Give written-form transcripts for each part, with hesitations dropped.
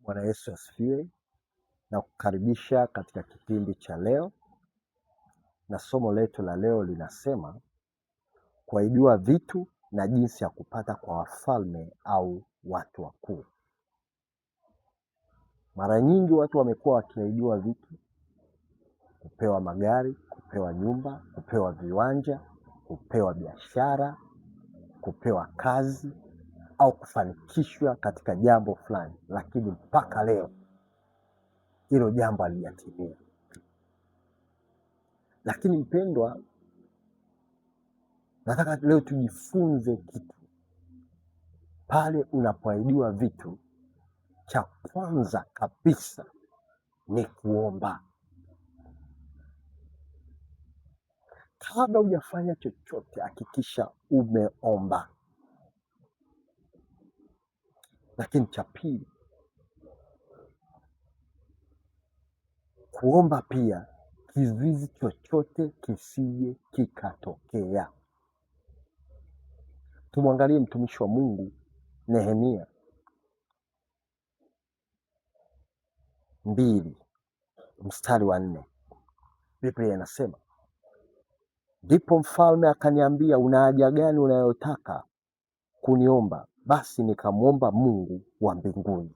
Bwana Yesu asifiwe, na kukaribisha katika kipindi cha leo, na somo letu la leo linasema kuahidiwa vitu na jinsi ya kupata kwa wafalme au watu wakuu. Mara nyingi watu wamekuwa wakiahidiwa vitu, kupewa magari, kupewa nyumba, kupewa viwanja, kupewa biashara, kupewa kazi au kufanikishwa katika jambo fulani, lakini mpaka leo hilo jambo halijatimia. Lakini mpendwa, nataka leo tujifunze kitu. Pale unapoahidiwa vitu, cha kwanza kabisa ni kuomba. Kabla hujafanya chochote, hakikisha umeomba. Lakini cha pili, kuomba pia kizuizi chochote kisije kikatokea. Tumwangalie mtumishi wa Mungu Nehemia 2:4. Biblia inasema, ndipo mfalme akaniambia, una haja gani unayotaka kuniomba? Basi nikamwomba Mungu wa mbinguni.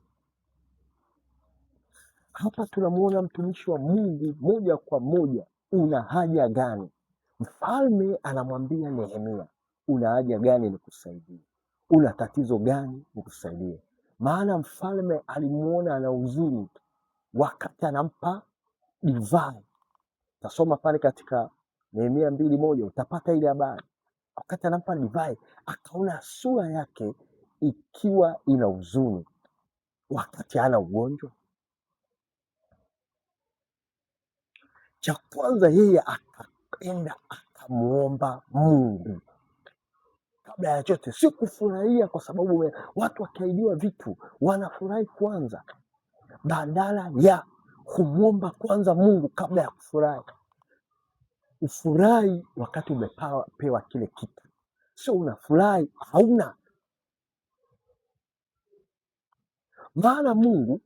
Hapa tunamuona mtumishi wa Mungu moja kwa moja, una haja gani? Mfalme anamwambia Nehemia, una haja gani nikusaidie? Una tatizo gani nikusaidie? Maana mfalme alimuona ana huzuni wakati anampa divai. Tasoma pale katika Nehemia 2:1 utapata ile habari. Wakati anampa divai, akaona sura yake ikiwa ina huzuni, wakati hana ugonjwa. Cha kwanza yeye akaenda akamuomba Mungu. Kabla ya chote, si kufurahia, kwa sababu watu wakiahidiwa vitu wanafurahi kwanza, badala ya kumwomba kwanza Mungu kabla ya kufurahi. Ufurahi wakati umepewa kile kitu, sio unafurahi hauna. Maana Mungu,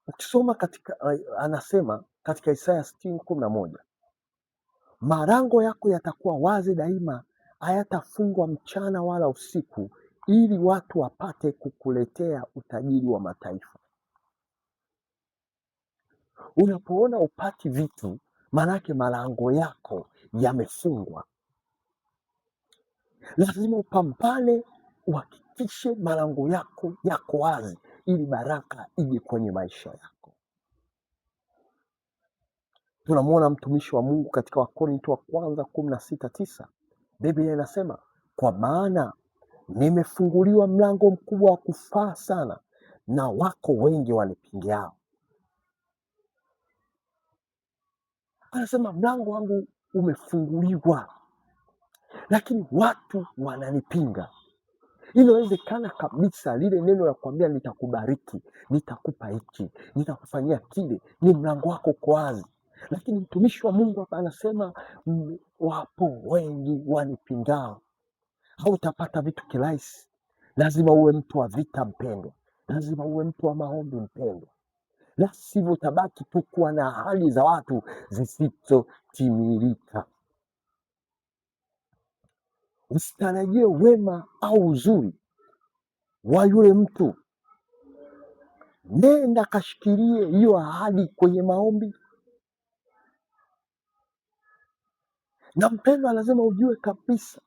ukisoma katika anasema katika Isaya 60:11, malango yako yatakuwa wazi daima, hayatafungwa mchana wala usiku, ili watu wapate kukuletea utajiri wa mataifa. Unapoona upati vitu, manake malango yako yamefungwa. Lazima upambane, uhakikishe malango yako yako wazi, ili baraka ije kwenye maisha yako. Tunamwona mtumishi wa Mungu katika Wakorintho wa kwanza 16:9. Biblia inasema, kwa maana nimefunguliwa mlango mkubwa wa kufaa sana, na wako wengi wanipingiao. Anasema mlango wangu umefunguliwa, lakini watu wananipinga. Inawezekana kabisa lile neno la kuambia nitakubariki, nitakupa hiki, nitakufanyia kile, ni mlango wako uko wazi, lakini mtumishi wa Mungu hapa anasema wapo wengi wanipingao. Hautapata vitu kirahisi. Lazima uwe mtu wa vita mpendwa, lazima uwe mtu wa maombi mpendwa, la sivyo utabaki tu kuwa na ahadi za watu zisizotimilika. Usitarajie wema au uzuri wa yule mtu. Nenda kashikilie hiyo ahadi kwenye maombi. Na mpendwa, lazima ujue kabisa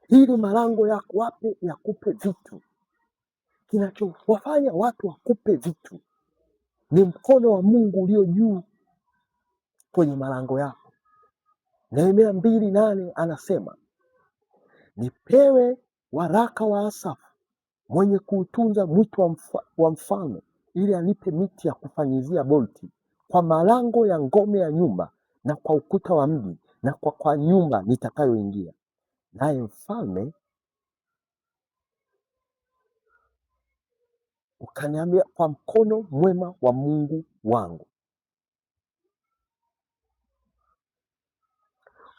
hili malango yako wape yakupe vitu. Kinachowafanya watu wakupe vitu ni mkono wa Mungu ulio juu kwenye malango yako. Nehemia 2:8 anasema, nipewe waraka wa Asafu mwenye kuutunza mwito wa mfalme, ili anipe miti ya kufanyizia bolti kwa malango ya ngome ya nyumba na kwa ukuta wa mji na kwa nyumba nitakayoingia. Naye mfalme ukaniambia, kwa mkono mwema wa Mungu wangu.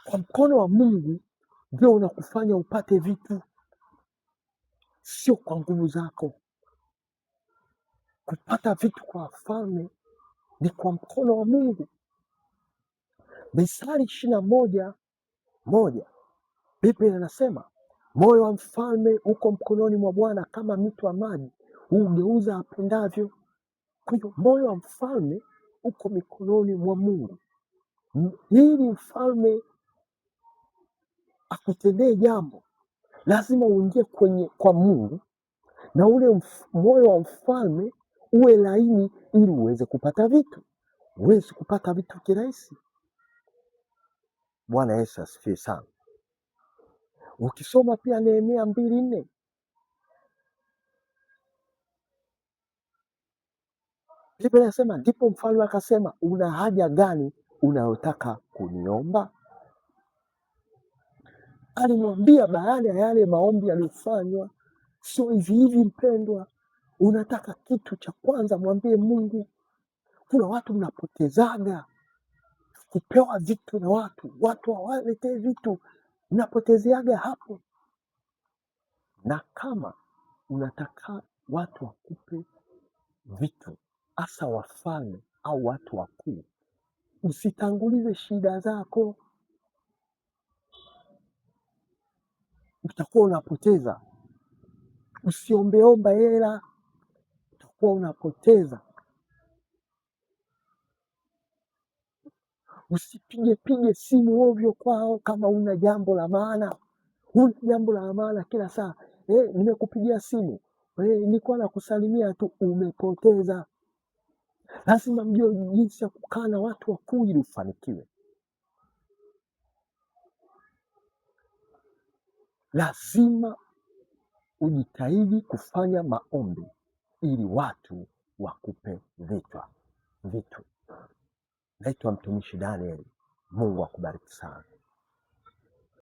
Kwa mkono wa Mungu ndio unakufanya upate vitu, sio kwa nguvu zako, Kupata vitu kwa wafalme ni kwa mkono wa Mungu. Mithali 21:1 Biblia inasema moyo wa mfalme uko mkononi mwa Bwana, kama mito ya maji hugeuza apendavyo. Kwa hiyo moyo wa mfalme uko mikononi mwa Mungu. Ili mfalme akutendee jambo, lazima uingie kwa Mungu, na ule moyo wa mfalme uwe laini, ili uweze kupata vitu. Huwezi kupata vitu kirahisi. Bwana Yesu asifiwe sana. Ukisoma pia Nehemia 2:4 Biblia inasema, ndipo mfalme akasema, una haja gani unayotaka kuniomba? Alimwambia baada ya yale maombi yaliyofanywa. Sio hivi hivi mpendwa, unataka kitu cha kwanza mwambie Mungu. Kuna watu mnapotezaga kupewa vitu na watu hawaletee vitu, mnapotezeaga hapo. Na kama unataka watu wakupe vitu, hasa wafalme au watu wakuu, usitangulize shida zako, utakuwa unapoteza. Usiombeomba hela, utakuwa unapoteza. Usipige simu ovyo kwao kama una jambo la maana. Una jambo la maana kila saa, nimekupigia simu, nilikuwa nakusalimia tu, umepoteza. Lazima mjue jinsi ya kukaa na watu wakuu ili ufanikiwe. Lazima ujitahidi kufanya maombi ili watu wakupe vitu. Naitwa mtumishi Daniel. Mungu akubariki sana.